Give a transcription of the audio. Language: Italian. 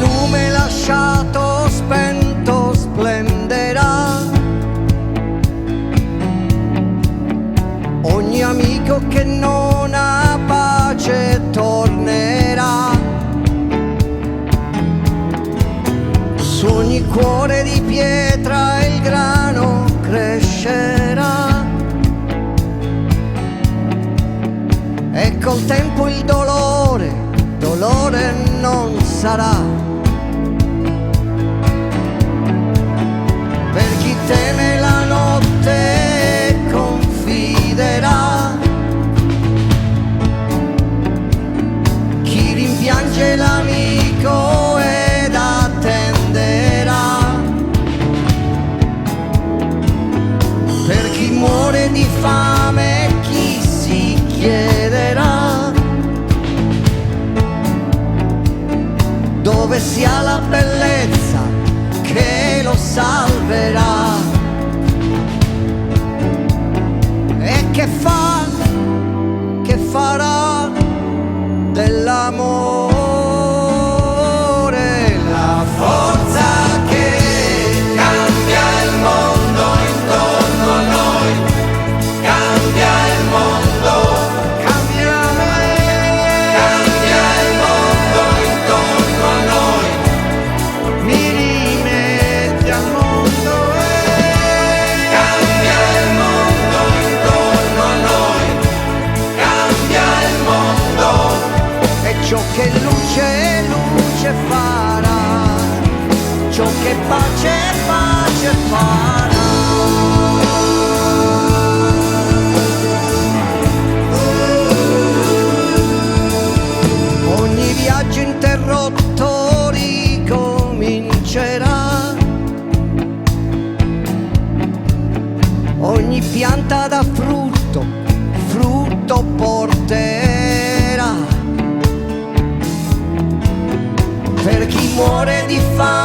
lume lasciato spento splenderà. Ogni amico che non ha pace tornerà. Su ogni cuore di pietra il grano crescerà. E col tempo il dolore non sarà. Per chi teme la notte confiderà. Chi rimpiange l'amico ed attenderà. Per chi muore di fame chi si chiederà dove sia la bellezza che lo salverà. E che farà dell'amore la forza che cambia il mondo intorno a noi, cambia il mondo, cambia me, cambia il mondo intorno a noi, mi rimetti al mondo cambia il mondo intorno a noi, cambia il mondo. E ciò che luce farà, ciò che pace farà. Ogni viaggio interrotto ricomincerà. Ogni pianta da frutto porterà. Per chi muore di fame